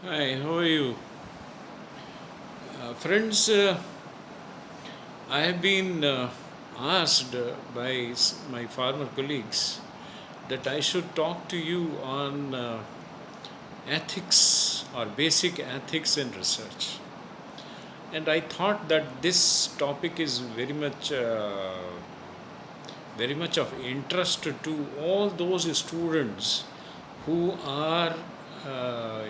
Hi, how are you? Friends, I have been asked by my former colleagues that I should talk to you on ethics or basic ethics in research. And I thought that this topic is very much of interest to all those students who are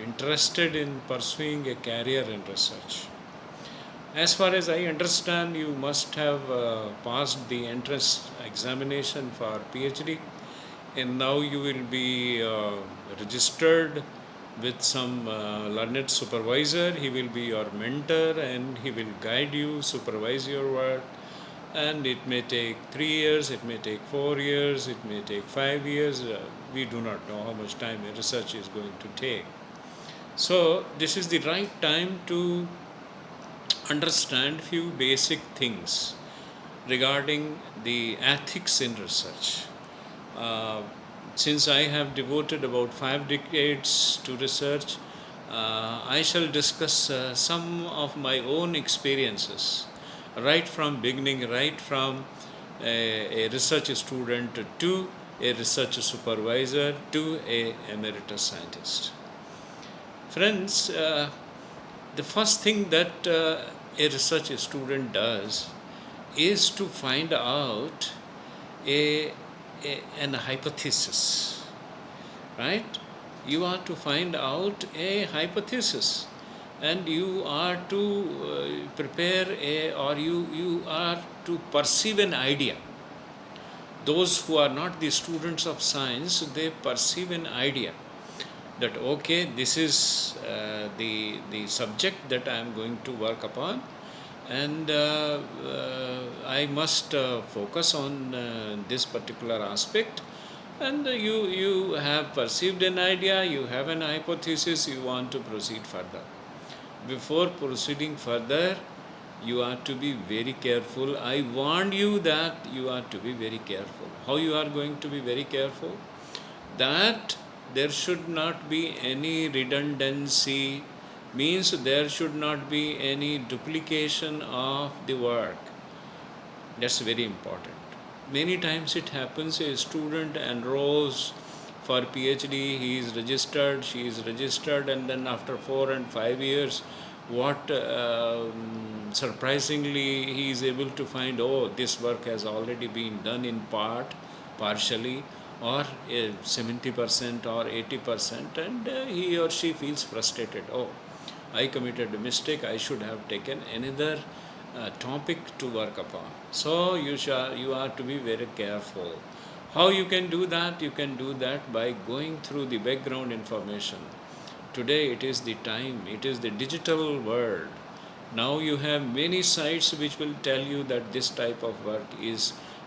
interested in pursuing a career in research. As far as I understand, you must have passed the entrance examination for PhD, and now you will be registered with some learned supervisor. He will be your mentor and he will guide you, supervise your work. And it may take 3 years, it may take 4 years, it may take 5 years. We do not know how much time a research is going to take. So, this is the right time to understand few basic things regarding the ethics in research. Uh, since I have devoted about 5 decades to research, I shall discuss some of my own experiences, right from beginning, right from a research student to a research supervisor to a emeritus scientist. Friends, the first thing that a research student does is to find out a, an hypothesis, right? You are to find out a hypothesis and you are to prepare a or you are to perceive an idea. Those who are not the students of science, they perceive an idea that okay, this is the subject that I am going to work upon, and I must focus on this particular aspect. And you have perceived an idea, you have an hypothesis, you want to proceed further. Before proceeding further, you are to be very careful. I warn you that you are to be very careful. How you are going to be very careful? That there should not be any redundancy, means there should not be any duplication of the work. That's very important. Many times it happens a student enrolls for PhD, he is registered, she is registered, and then after 4 and 5 years, what surprisingly he is able to find, oh, this work has already been done in part, partially, or 70% or 80%, and he or she feels frustrated. Oh, I committed a mistake, I should have taken another topic to work upon. So you are to be very careful. How you can do that? You can do that by going through the background information. Today it is the time, it is the digital world. Now you have many sites which will tell you that this type of work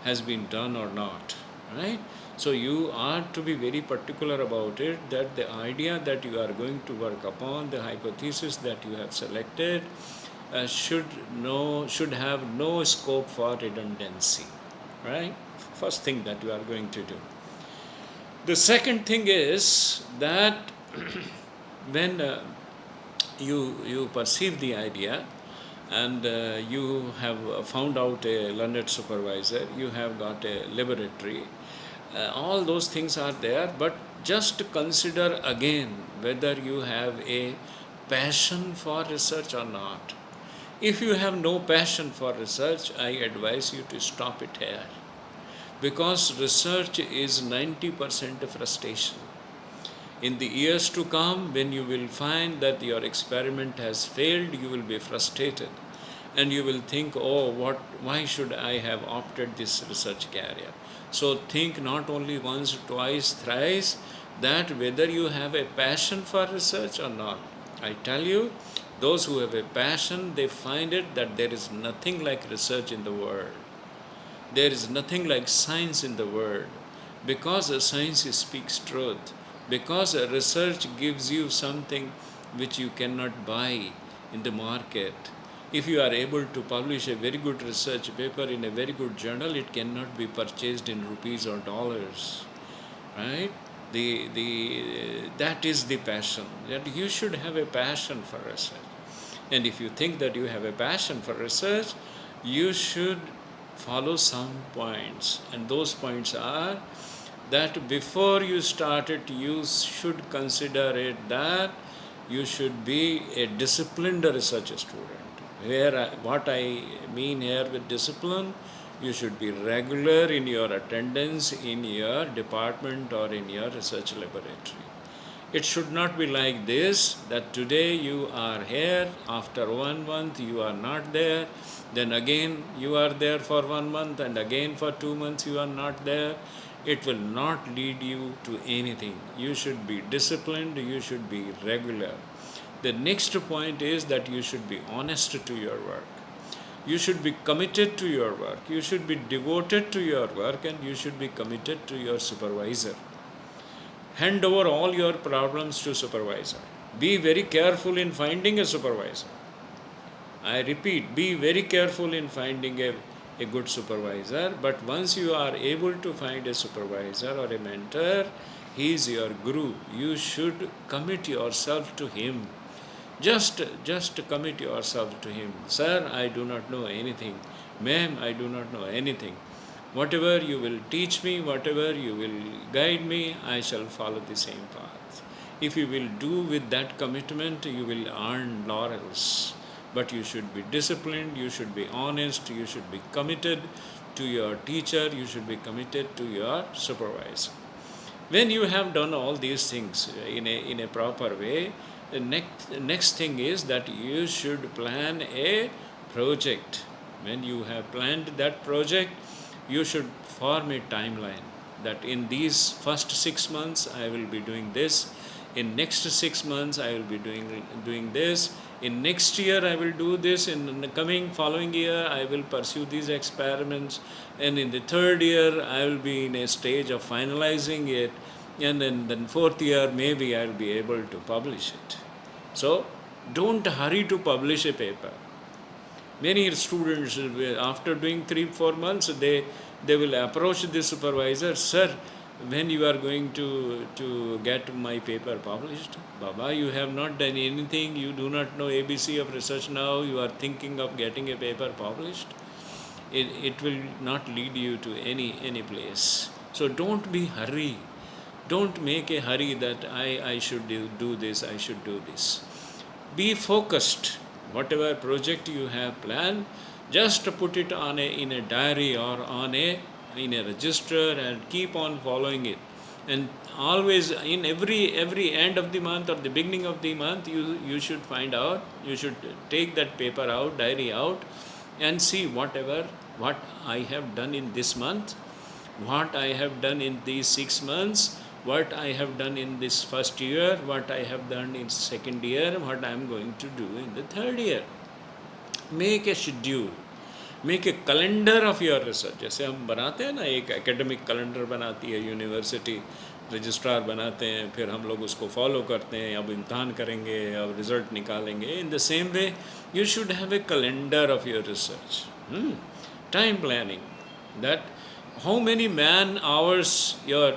has been done or not, right? So you are to be very particular about it, that the idea that you are going to work upon, the hypothesis that you have selected, should have no scope for redundancy, right? First thing that you are going to do. The second thing is that when you perceive the idea and you have found out a learned supervisor, you have got a laboratory, all those things are there, but just consider again whether you have a passion for research or not. If you have no passion for research, I advise you to stop it here, because research is 90% frustration. In the years to come, when you will find that your experiment has failed, you will be frustrated and you will think, oh, why should I have opted this research career? So think not only once, twice, thrice, that whether you have a passion for research or not. I tell you, those who have a passion, they find it that there is nothing like research in the world. There is nothing like science in the world, because a science speaks truth, because a research gives you something which you cannot buy in the market. If you are able to publish a very good research paper in a very good journal, it cannot be purchased in rupees or dollars, right? That is the passion. That you should have a passion for research. And if you think that you have a passion for research, you should follow some points. And those points are that before you start it, you should consider it that you should be a disciplined research student. What I mean here with discipline, you should be regular in your attendance in your department or in your research laboratory. It should not be like this, that today you are here, after 1 month you are not there, then again you are there for 1 month, and again for 2 months you are not there. It will not lead you to anything. You should be disciplined, you should be regular. The next point is that you should be honest to your work. You should be committed to your work. You should be devoted to your work, and you should be committed to your supervisor. Hand over all your problems to supervisor. Be very careful in finding a supervisor. I repeat, be very careful in finding a good supervisor. But once you are able to find a supervisor or a mentor, he is your guru. You should commit yourself to him. Just commit yourself to him. Sir, I do not know anything. Ma'am, I do not know anything. Whatever you will teach me, whatever you will guide me, I shall follow the same path. If you will do with that commitment, you will earn laurels. But you should be disciplined, you should be honest, you should be committed to your teacher, you should be committed to your supervisor. When you have done all these things in a proper way, the next thing is that you should plan a project. When you have planned that project, you should form a timeline that in these first 6 months I will be doing this, in next 6 months I will be doing this, in next year I will do this, in the following year I will pursue these experiments, and in the third year I will be in a stage of finalizing it, and then fourth year maybe I will be able to publish it. So don't hurry to publish a paper. Many students, after doing 3-4 months, they will approach the supervisor, sir, when you are going to get my paper published? Baba, you have not done anything, you do not know ABC of research now, you are thinking of getting a paper published. It will not lead you to any place. So don't be hurry. Don't make a hurry that I should do this, I should do this. Be focused. Whatever project you have planned, just put it in a diary or in a register and keep on following it. And always in every end of the month or the beginning of the month, you should find out, you should take that paper out, diary out, and see what I have done in this month, what I have done in these 6 months, what I have done in this first year, what I have done in second year, what I am going to do in the third year. Make a schedule, make a calendar of your research. जैसे हम बनाते हैं ना, एक academic calendar बनाती है university, registrar बनाते हैं, फिर हम लोग उसको फॉलो करते हैं, अब इम्तहान करेंगे, अब रिजल्ट निकालेंगे. In the same way, you should have a calendar of your research. Time planning, that how many man hours your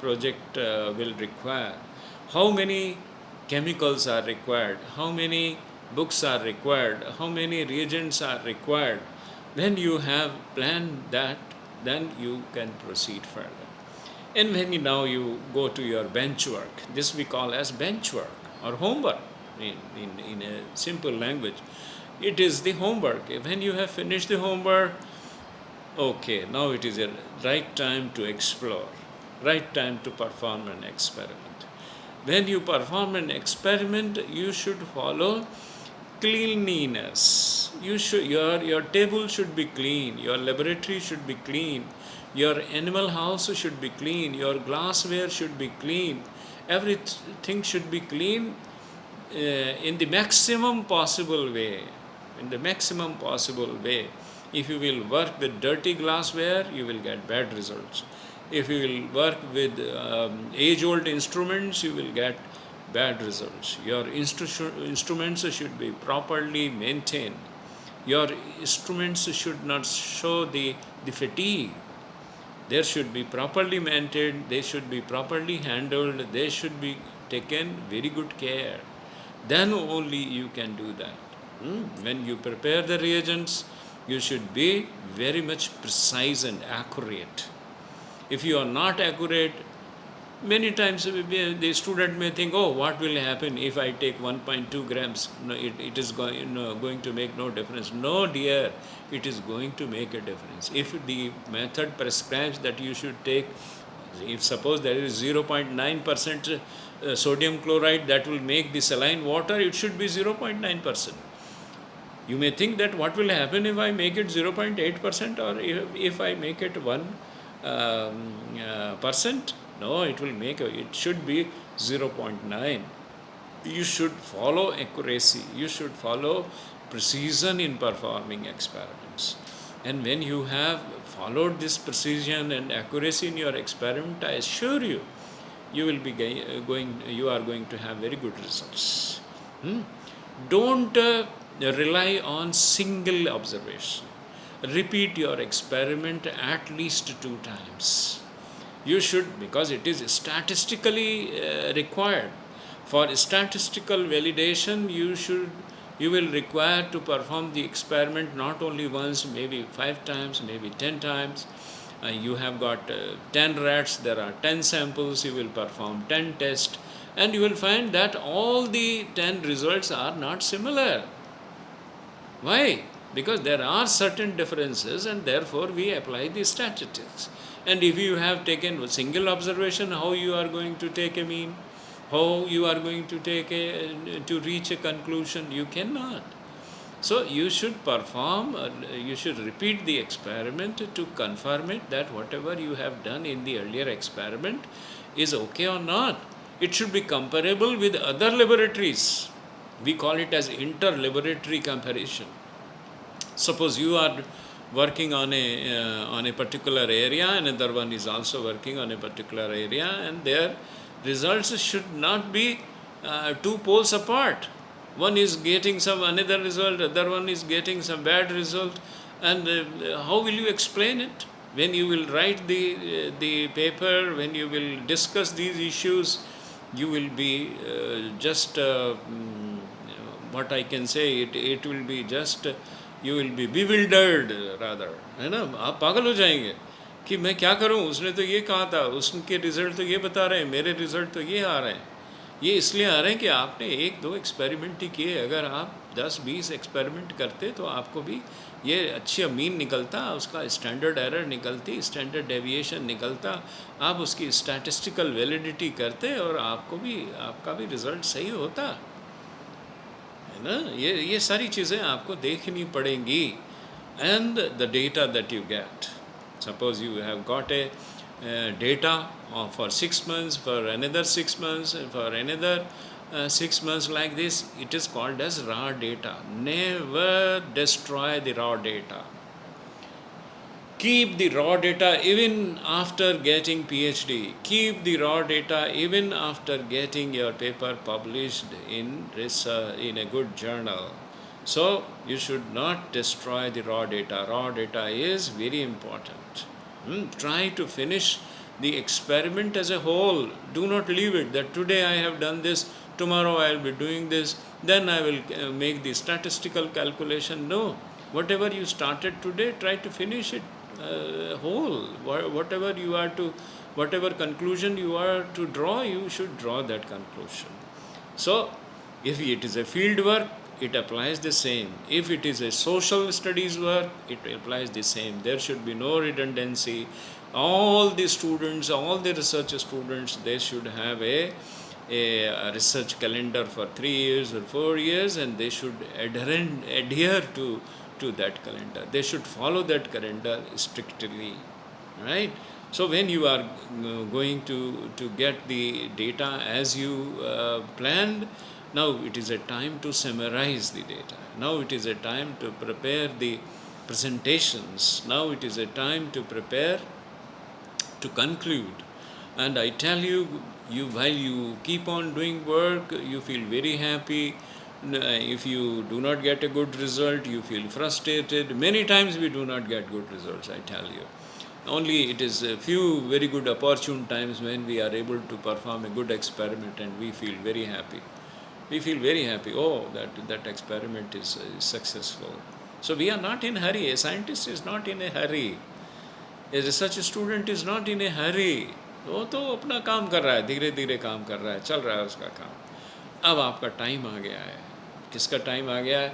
project will require, how many chemicals are required, how many books are required, how many reagents are required. When you have planned that, then you can proceed further. And when now you go to your bench work, this we call as bench work or homework in a simple language. It is the homework. When you have finished the homework, okay, now it is a right time to explore, right time to perform an experiment. When you perform an experiment, you should follow cleanliness. Your table should be clean, your laboratory should be clean, your animal house should be clean, your glassware should be clean, everything should be clean in the maximum possible way. In the maximum possible way. If you will work with dirty glassware, you will get bad results. If you will work with age-old instruments, you will get bad results. Your instruments should be properly maintained. Your instruments should not show the fatigue. There should be properly maintained, they should be properly handled, they should be taken very good care. Then only you can do that. When you prepare the reagents, you should be very much precise and accurate. If you are not accurate, many times the student may think, oh, what will happen if I take 1.2 grams? No, it is going to make no difference. No, dear, it is going to make a difference. If the method prescribes that you should take, if suppose there is 0.9% sodium chloride that will make the saline water, it should be 0.9%. You may think that what will happen if I make it 0.8% or if I make it 1%. No, it will make it should be 0.9. You should follow accuracy. You should follow precision in performing experiments. And when you have followed this precision and accuracy in your experiment, I assure you, you are going to have very good results. Don't rely on single observation. Repeat your experiment at least 2 times. You should, because it is statistically required. For statistical validation, you will require to perform the experiment not only once, maybe 5 times, maybe 10 times. You have got 10 rats, there are 10 samples, you will perform 10 tests, and you will find that all the 10 results are not similar. Why? Because there are certain differences, and therefore we apply the statistics. And if you have taken a single observation, how you are going to take a mean? How you are going to to reach a conclusion? You cannot. So you should you should repeat the experiment to confirm it that whatever you have done in the earlier experiment is okay or not. It should be comparable with other laboratories. We call it as inter-laboratory comparison. Suppose you are working on a particular area, another one is also working on a particular area, and their results should not be 2 poles apart. One is getting some another result, other one is getting some bad result, and how will you explain it? When you will write the paper, when you will discuss these issues, you will be what I can say, it will be just, you will be bewildered rather, है ना, आप पागल हो जाएंगे कि मैं क्या करूं, उसने तो ये कहा था, उसके रिजल्ट तो ये बता रहे हैं, मेरे रिजल्ट तो ये आ रहे हैं. ये इसलिए आ रहे हैं कि आपने 1-2 एक्सपेरिमेंट ही किए. अगर आप 10-20 एक्सपेरिमेंट करते तो आपको भी ये अच्छी मीन निकलता, उसका स्टैंडर्ड एरर निकलती, स्टैंडर्ड डेविएशन निकलता, आप उसकी स्टैटिस्टिकल वैलिडिटी करते और आपका भी रिज़ल्ट सही होता, है ना. ये सारी चीज़ें आपको देखनी पड़ेंगी. And the data that you get, suppose you have got a data for 6 months, for another 6 months, for another 6 months, like this, it is called as raw data. Never destroy the raw data. Keep the raw data even after getting PhD. Keep the raw data even after getting your paper published in a good journal. So you should not destroy the raw data. Raw data is very important. Try to finish the experiment as a whole. Do not leave it that today I have done this, tomorrow I will be doing this, then I will make the statistical calculation. No, whatever you started today, try to finish it whole. Whatever conclusion you are to draw, you should draw that conclusion. So if it is a field work, it applies the same. If it is a social studies work, it applies the same. There should be no redundancy. All the students, all the research students, they should have a research calendar for 3 years or 4 years, and they should adhere to that calendar. They should follow that calendar strictly, right? So when you are going to get the data as you planned, now it is a time to summarize the data. Now it is a time to prepare the presentations. Now it is a time to prepare to conclude. And I tell you, while you keep on doing work, you feel very happy. If you do not get a good result, you feel frustrated. Many times we do not get good results, I tell you. Only it is a few very good opportune times when we are able to perform a good experiment and we feel very happy. We feel very happy. Oh, that experiment is successful. So we are not in hurry. A scientist is not in a hurry. A research student is not in a hurry. वो तो अपना काम कर रहा है, धीरे धीरे काम कर रहा है, चल रहा है उसका काम. अब आपका टाइम आ गया है. किसका टाइम आ गया है?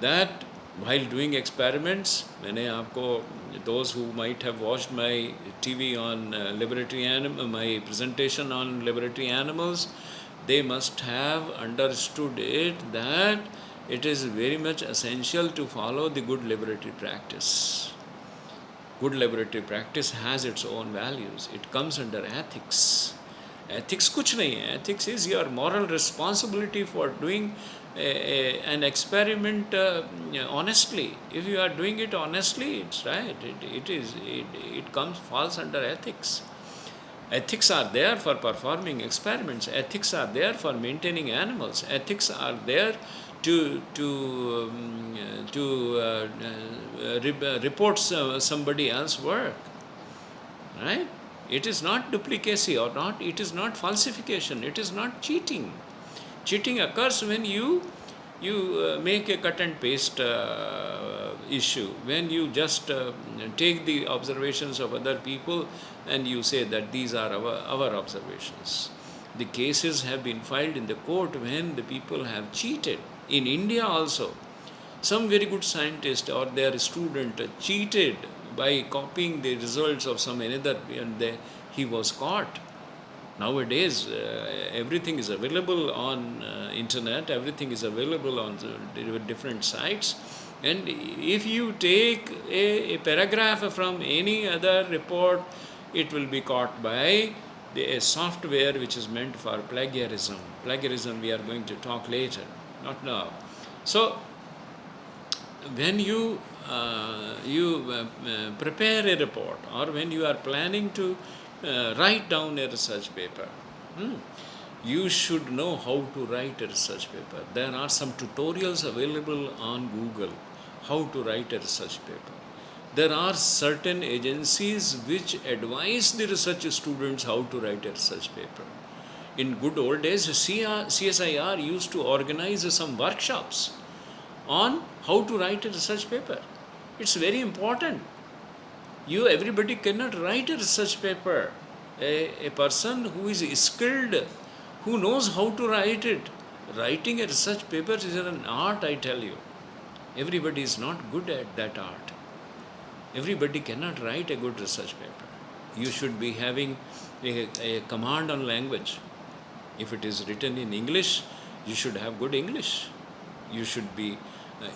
That while doing experiments, मैंने आपको, those who might have watched my TV on my presentation on laboratory animals, they must have understood it that it is very much essential to follow the good laboratory practice. Good laboratory practice has its own values. It comes under ethics. Ethics कुछ नहीं है. Ethics is your moral responsibility for doing an experiment honestly. If you are doing it honestly, it's right. It falls under ethics. Ethics are there for performing experiments. Ethics are there for maintaining animals. Ethics are there to report somebody else's work, right? It is not duplicacy or not. It is not falsification. It is not cheating. Cheating occurs when you make a cut and paste issue, when you just take the observations of other people and you say that these are our observations. The cases have been filed in the court when the people have cheated. In India also, some very good scientist or their student cheated by copying the results of some another, and he was caught. Nowadays, everything is available on internet, everything is available on different sites. And if you take a paragraph from any other report, it will be caught by a software which is meant for plagiarism. Plagiarism we are going to talk later, not now. So, when you prepare a report, or when you are planning to write down a research paper, you should know how to write a research paper. There are some tutorials available on Google how to write a research paper. There are certain agencies which advise the research students how to write a research paper. In good old days, CSIR used to organize some workshops on how to write a research paper. It's very important. Everybody cannot write a research paper. A person who is skilled, who knows how to write it. Writing a research paper is an art, I tell you. Everybody is not good at that art. Everybody cannot write a good research paper. You should be having a command on language. If it is written in English, you should have good English. You should be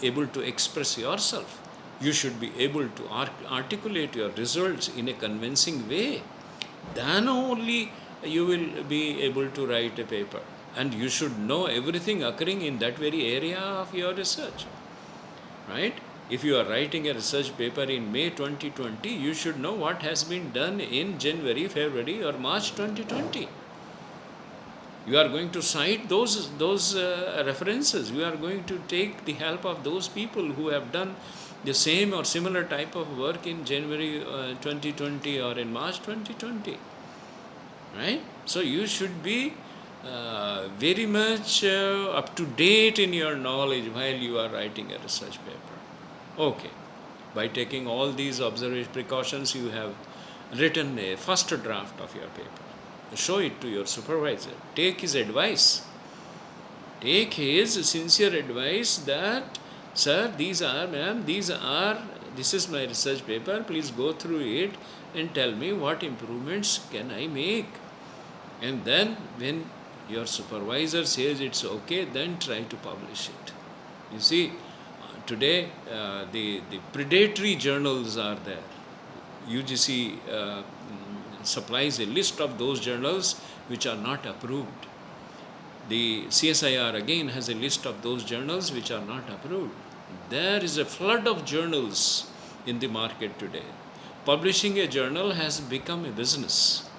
able to express yourself. You should be able to articulate your results in a convincing way. Then only you will be able to write a paper. And you should know everything occurring in that very area of your research. Right? If you are writing a research paper in May 2020, you should know what has been done in January, February, or March 2020. You are going to cite those references. You are going to take the help of those people who have done the same or similar type of work in January 2020 or in March 2020. Right? So you should be very much up to date in your knowledge while you are writing a research paper. Okay. By taking all these observation precautions, you have written a first draft of your paper. Show it to your supervisor. Take his advice. Take his sincere advice that, sir, this is my research paper. Please go through it and tell me what improvements can I make. And then when your supervisor says it's okay, then try to publish it. You see, today the predatory journals are there. UGC supplies a list of those journals which are not approved. The CSIR again has a list of those journals which are not approved. There is a flood of journals in the market today. Publishing a journal has become a business.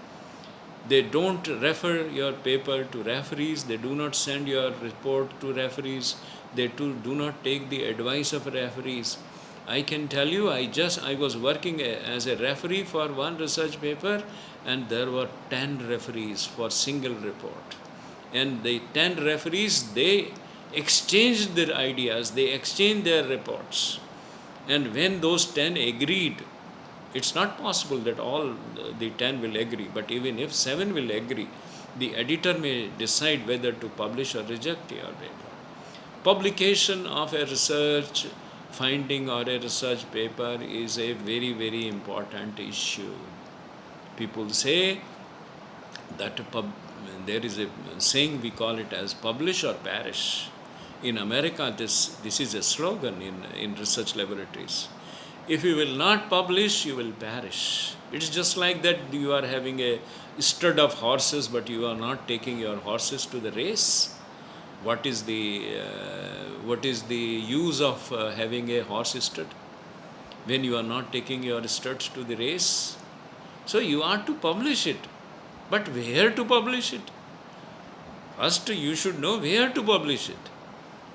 They don't refer your paper to referees. They do not send your report to referees. They do not take the advice of referees. I can tell you, I was working as a referee for one research paper, and there were 10 referees for single report. And the 10 referees, they exchanged their ideas, they exchanged their reports. And when those 10 agreed, it's not possible that all the 10 will agree, but even if 7 will agree, the editor may decide whether to publish or reject your paper. Publication of a research finding or a research paper is a very, very important issue. People say that there is a saying, we call it as publish or perish. In America, this is a slogan in research laboratories. If you will not publish, you will perish. It's just like that you are having a stud of horses, but you are not taking your horses to the race. What is the use of having a horse stud when you are not taking your studs to the race? So you are to publish it, but where to publish it? First, you should know where to publish it,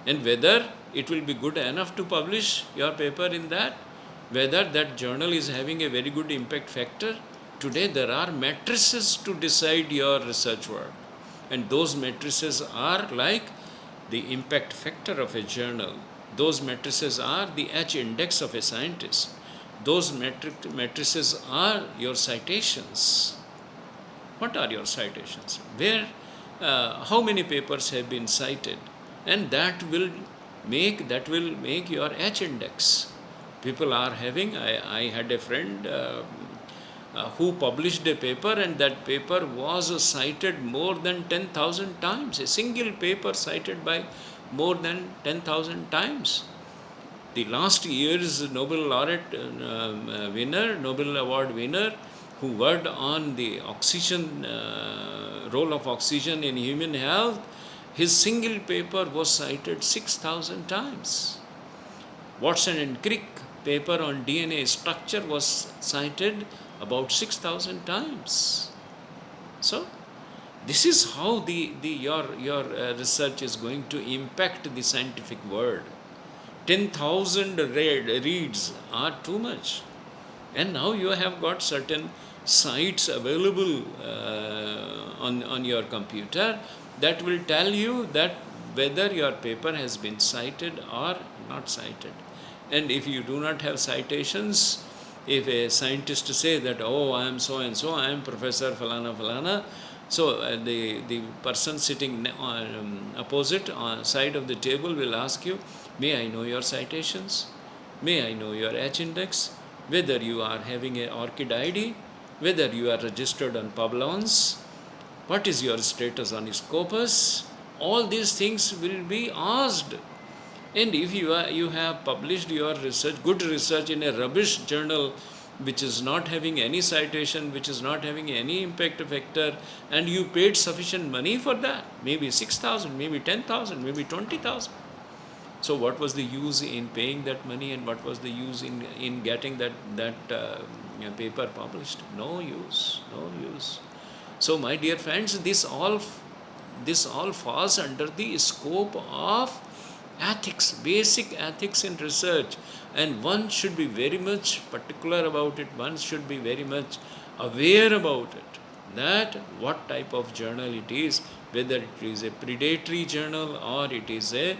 and whether it will be good enough to publish your paper in that, whether that journal is having a very good impact factor. Today there are matrices to decide your research work, and those matrices are like the impact factor of a journal. Those matrices are the H index of a scientist. Those matrices are your citations. What are your citations? Where, how many papers have been cited? And that will make your H index. People are having, I had a friend who published a paper, and that paper was cited more than 10,000 times. A single paper cited by more than 10,000 times. The last year's Nobel laureate Nobel Award winner, who worked on the oxygen, role of oxygen in human health, his single paper was cited 6,000 times. Watson and Crick paper on DNA structure was cited about 6,000 times. So this is how your research is going to impact the scientific world. 10,000 reads are too much, and now you have got certain sites available on your computer that will tell you that whether your paper has been cited or not cited. And if you do not have citations, if a scientist say that, oh, I am so and so, I am Professor Falana Falana, so the person sitting opposite side of the table will ask you, may I know your citations? May I know your H index? Whether you are having an ORCID ID, whether you are registered on Publons, what is your status on Scopus? All these things will be asked. And if you have published your research, good research, in a rubbish journal which is not having any citation, which is not having any impact factor, and you paid sufficient money for that, maybe 6,000, maybe 10,000, maybe 20,000. So what was the use in paying that money, and what was the use in getting that paper published? No use, no use. So my dear friends, this all falls under the scope of ethics, basic ethics in research, and one should be very much particular about it. One should be very much aware about it, that what type of journal it is, whether it is a predatory journal or it is a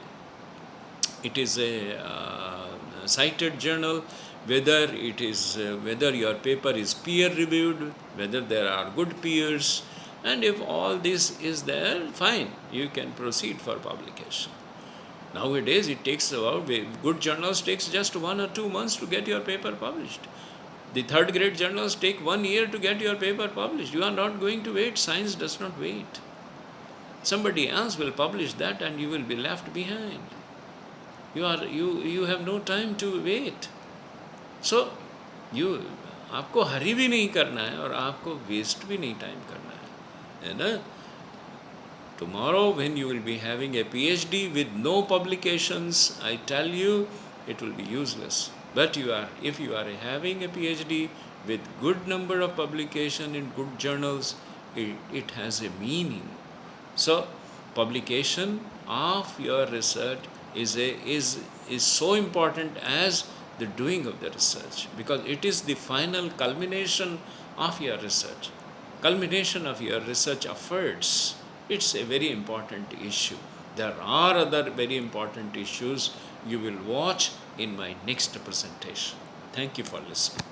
cited journal, whether your paper is peer reviewed, whether there are good peers, and if all this is there, fine, you can proceed for publication. Nowadays, it takes about, good journals takes just 1 or 2 months to get your paper published. The third grade journals take 1 year to get your paper published. You are not going to wait. Science does not wait. Somebody else will publish that, and you will be left behind. You have no time to wait. So आपको हरी भी नहीं करना है और आपको waste भी नहीं time करना है ना? Tomorrow, when you will be having a PhD with no publications, I tell you, it will be useless. But if you are having a PhD with good number of publication in good journals, it has a meaning. So, publication of your research is so important as the doing of the research, because it is the final culmination of your research. Culmination of your research efforts. It's a very important issue. There are other very important issues you will watch in my next presentation. Thank you for listening.